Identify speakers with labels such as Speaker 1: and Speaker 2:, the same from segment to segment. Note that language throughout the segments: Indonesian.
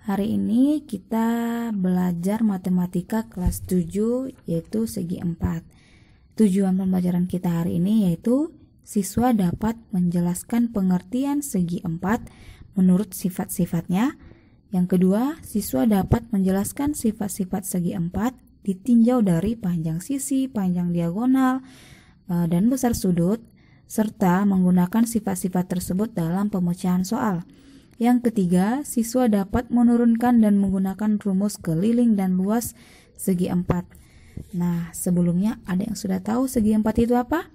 Speaker 1: Hari ini kita belajar matematika kelas 7 yaitu segi 4. Tujuan pembelajaran kita hari ini yaitu siswa dapat menjelaskan pengertian segi 4 menurut sifat-sifatnya. Yang kedua, siswa dapat menjelaskan sifat-sifat segi 4 ditinjau dari panjang sisi, panjang diagonal, dan besar sudut, serta menggunakan sifat-sifat tersebut dalam pemecahan soal. Yang ketiga, siswa dapat menurunkan dan menggunakan rumus keliling dan luas segi 4. Nah, sebelumnya ada yang sudah tahu segi 4 itu apa?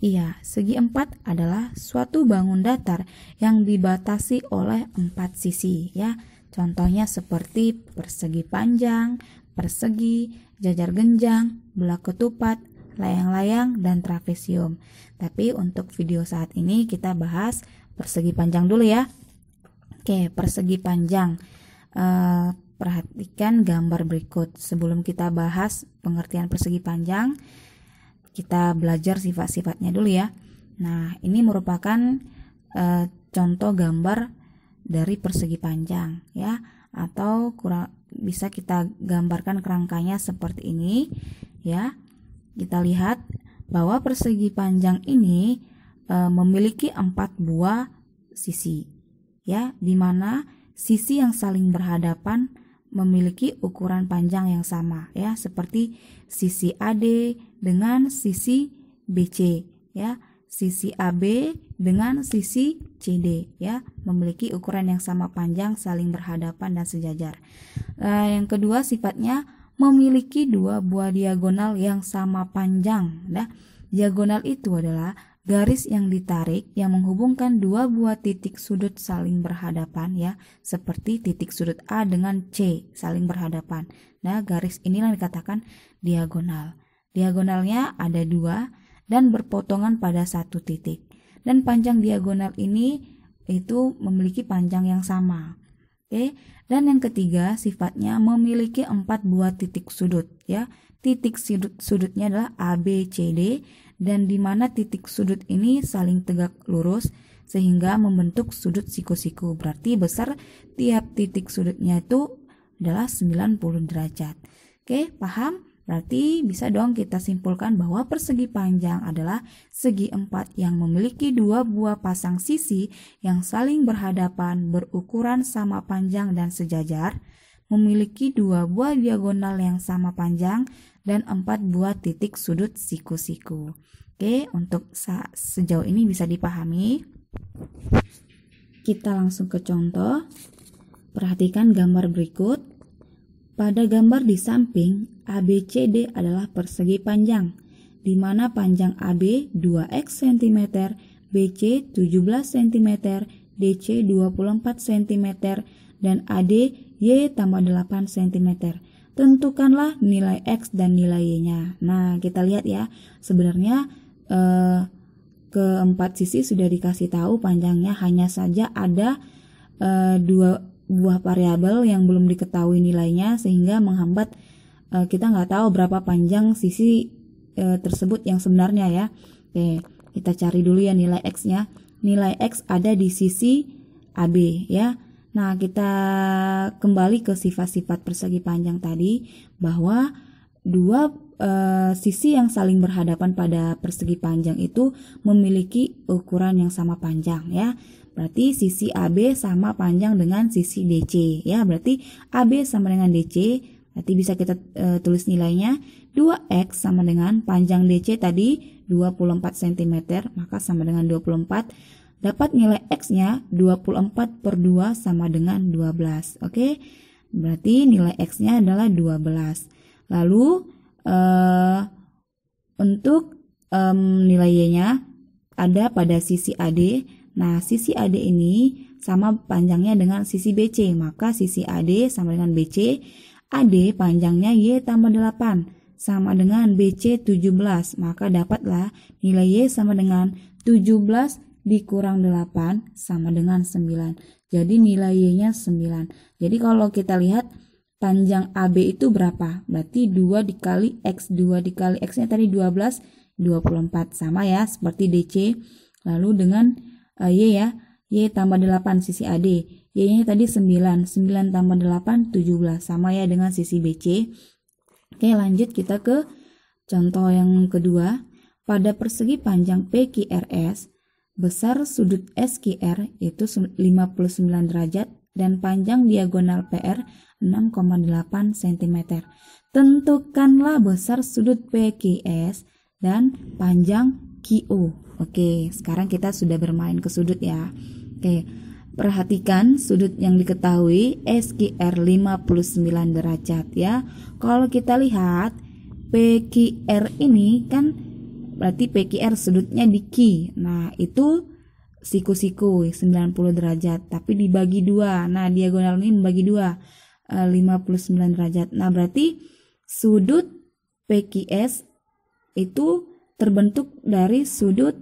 Speaker 1: Iya, segi 4 adalah suatu bangun datar yang dibatasi oleh 4 sisi ya. Contohnya seperti persegi panjang, persegi, jajar genjang, belah ketupat, layang-layang, dan trapesium. Tapi untuk video saat ini kita bahas persegi panjang dulu ya. Oke, persegi panjang. Perhatikan gambar berikut. Sebelum kita bahas pengertian persegi panjang, kita belajar sifat-sifatnya dulu ya. Nah, ini merupakan contoh gambar dari persegi panjang ya, atau bisa kita gambarkan kerangkanya seperti ini ya. Kita lihat bahwa persegi panjang ini memiliki 4 buah sisi ya, di mana sisi yang saling berhadapan memiliki ukuran panjang yang sama ya, seperti sisi AD dengan sisi BC ya, sisi AB dengan sisi CD ya, memiliki ukuran yang sama panjang, saling berhadapan dan sejajar. Yang kedua, sifatnya memiliki 2 buah diagonal yang sama panjang. Nah, diagonal itu adalah garis yang ditarik yang menghubungkan 2 buah titik sudut saling berhadapan ya, seperti titik sudut A dengan C saling berhadapan. Nah, garis inilah dikatakan diagonal. Diagonalnya ada 2 dan berpotongan pada satu titik. Dan panjang diagonal ini itu memiliki panjang yang sama. Oke. Dan yang ketiga, sifatnya memiliki 4 buah titik sudut ya. Titik sudutnya adalah ABCD, dan di mana titik sudut ini saling tegak lurus sehingga membentuk sudut siku-siku. Berarti besar tiap titik sudutnya itu adalah 90 derajat. Oke, paham? Berarti bisa dong kita simpulkan bahwa persegi panjang adalah segi 4 yang memiliki 2 buah pasang sisi yang saling berhadapan, berukuran sama panjang dan sejajar, memiliki 2 buah diagonal yang sama panjang, dan 4 buah titik sudut siku-siku. Oke, untuk sejauh ini bisa dipahami. Kita langsung ke contoh. Perhatikan gambar berikut. Pada gambar di samping, ABCD adalah persegi panjang, di mana panjang AB 2x cm, BC 17 cm, DC 24 cm, dan AD Y tambah 8 cm. Tentukanlah nilai X dan nilai Y-nya. Nah, kita lihat ya, sebenarnya keempat sisi sudah dikasih tahu panjangnya, hanya saja ada 2 buah variabel yang belum diketahui nilainya sehingga menghambat kita nggak tahu berapa panjang sisi tersebut yang sebenarnya ya. Oke, kita cari dulu ya nilai X-nya. Nilai X ada di sisi AB ya. Nah, kita kembali ke sifat-sifat persegi panjang tadi, bahwa 2 sisi yang saling berhadapan pada persegi panjang itu memiliki ukuran yang sama panjang ya. Berarti sisi AB sama panjang dengan sisi DC ya. Berarti AB sama dengan DC, berarti bisa kita tulis nilainya 2X sama dengan panjang DC tadi 24 cm, maka sama dengan 24. Dapat nilai X-nya 24 per 2 sama dengan 12. Oke, berarti nilai X-nya adalah 12. Lalu untuk nilai Y-nya ada pada sisi AD. Nah, sisi AD ini sama panjangnya dengan sisi BC, maka sisi AD sama dengan BC. AD panjangnya Y tambah 8 sama dengan BC 17, maka dapatlah nilai Y sama dengan 17 dikurang 8 sama dengan 9. Jadi nilai Y-nya 9. Jadi kalau kita lihat panjang AB itu berapa? Berarti 2 dikali X, 2 dikali X-nya tadi 12, 24. Sama ya seperti DC. Lalu dengan Y ya, Y Y tambah 8 sisi AD. Y-nya tadi 9. 9 tambah 8, 17. Sama ya dengan sisi BC. Oke, lanjut kita ke contoh yang kedua. Pada persegi panjang PQRS, besar sudut SQR yaitu 59 derajat dan panjang diagonal PR 6,8 cm. Tentukanlah besar sudut PQS dan panjang QO. Oke, sekarang kita sudah bermain ke sudut ya. Oke, perhatikan sudut yang diketahui SQR 59 derajat ya. Kalau kita lihat PQR ini kan berarti PQR sudutnya di Q. Nah, itu siku-siku 90 derajat, tapi dibagi 2. Nah, diagonal ini membagi 2, 59 derajat. Nah, berarti sudut PQS itu terbentuk dari sudut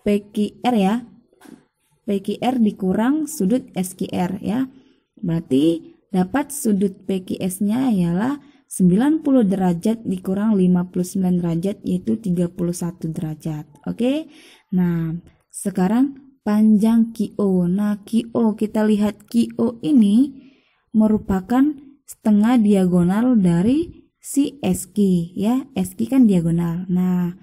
Speaker 1: PQR ya. PQR dikurang sudut SQR ya. Berarti dapat sudut PQS-nya ialah 90 derajat dikurang 59 derajat yaitu 31 derajat. Oke. Nah, sekarang panjang QO. Nah, QO kita lihat QO ini merupakan setengah diagonal dari si SQ ya. SQ kan diagonal. Nah,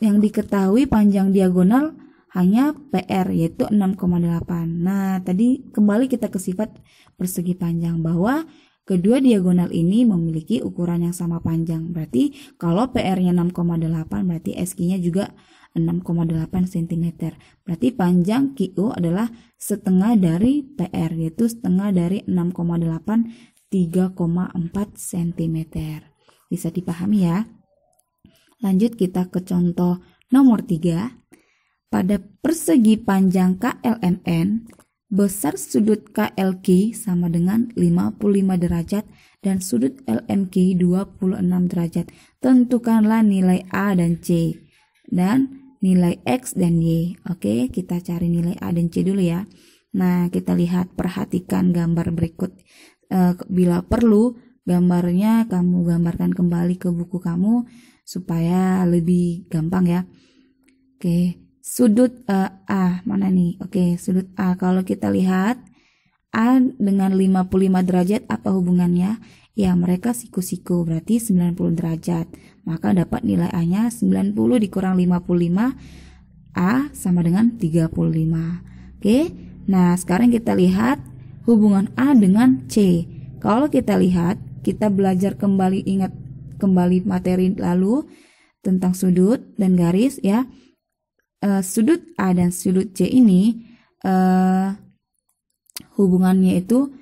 Speaker 1: yang diketahui panjang diagonal hanya PR yaitu 6,8. Nah, tadi kembali kita ke sifat persegi panjang bahwa kedua diagonal ini memiliki ukuran yang sama panjang. Berarti kalau PR-nya 6,8 berarti SQ-nya juga 6,8 cm. Berarti panjang QO adalah setengah dari PR yaitu setengah dari 6,8 3,4 cm. Bisa dipahami ya? Lanjut kita ke contoh nomor 3. Pada persegi panjang KLMN, besar sudut KLQ sama dengan 55 derajat dan sudut LMQ 26 derajat. Tentukanlah nilai A dan C dan nilai X dan Y. Oke, kita cari nilai A dan C dulu ya. Nah, kita lihat, perhatikan gambar berikut. Bila perlu, gambarnya kamu gambarkan kembali ke buku kamu supaya lebih gampang ya. Oke. Sudut A mana nih? Oke, sudut A. Kalau kita lihat A dengan 55 derajat apa hubungannya? Ya, mereka siku-siku, berarti 90 derajat. Maka dapat nilai A-nya 90 dikurang 55, A sama dengan 35. Oke. Nah, sekarang kita lihat hubungan A dengan C. Kalau kita lihat, kita belajar kembali, ingat kembali materi lalu tentang sudut dan garis ya. Sudut A dan sudut C ini hubungannya itu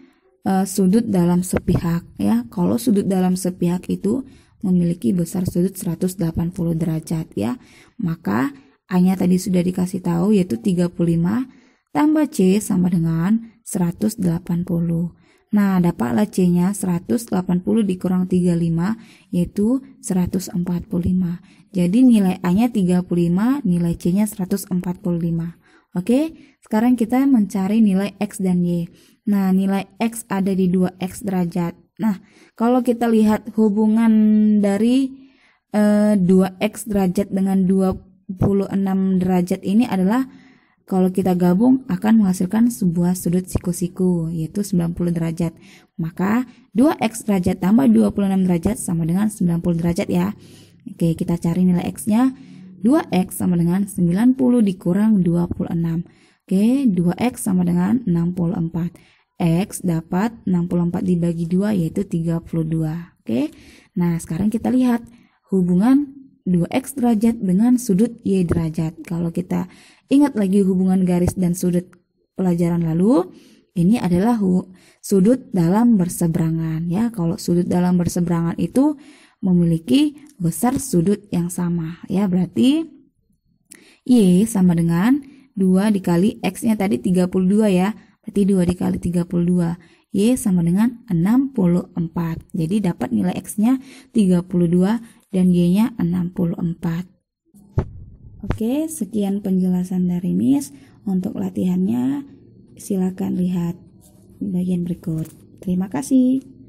Speaker 1: sudut dalam sepihak ya. Kalau sudut dalam sepihak itu memiliki besar sudut 180 derajat ya. Maka A-nya tadi sudah dikasih tahu yaitu 35 tambah C sama dengan 180. Nah, dapatlah C-nya 180 dikurang 35 yaitu 145. Jadi nilai A-nya 35, nilai C-nya 145. Oke, sekarang kita mencari nilai X dan Y. Nah, nilai X ada di 2X derajat. Nah, kalau kita lihat hubungan dari 2X derajat dengan 26 derajat ini adalah kalau kita gabung akan menghasilkan sebuah sudut siku-siku yaitu 90 derajat. Maka 2X derajat tambah 26 derajat sama dengan 90 derajat ya. Oke, kita cari nilai X-nya. 2X sama dengan 90 dikurang 26. Oke, 2X sama dengan 64. X dapat 64 dibagi 2 yaitu 32. Oke. Nah, sekarang kita lihat hubungan 2X derajat dengan sudut Y derajat. Kalau kita ingat lagi hubungan garis dan sudut pelajaran lalu, ini adalah sudut dalam berseberangan ya. Kalau sudut dalam berseberangan itu memiliki besar sudut yang sama ya. Berarti Y sama dengan 2 dikali X-nya tadi 32 ya. Berarti 2 dikali 32. Y sama dengan 64. Jadi dapat nilai X-nya 32 dan Y-nya 64. Oke, sekian penjelasan dari Miss. Untuk latihannya silakan lihat bagian berikut. Terima kasih.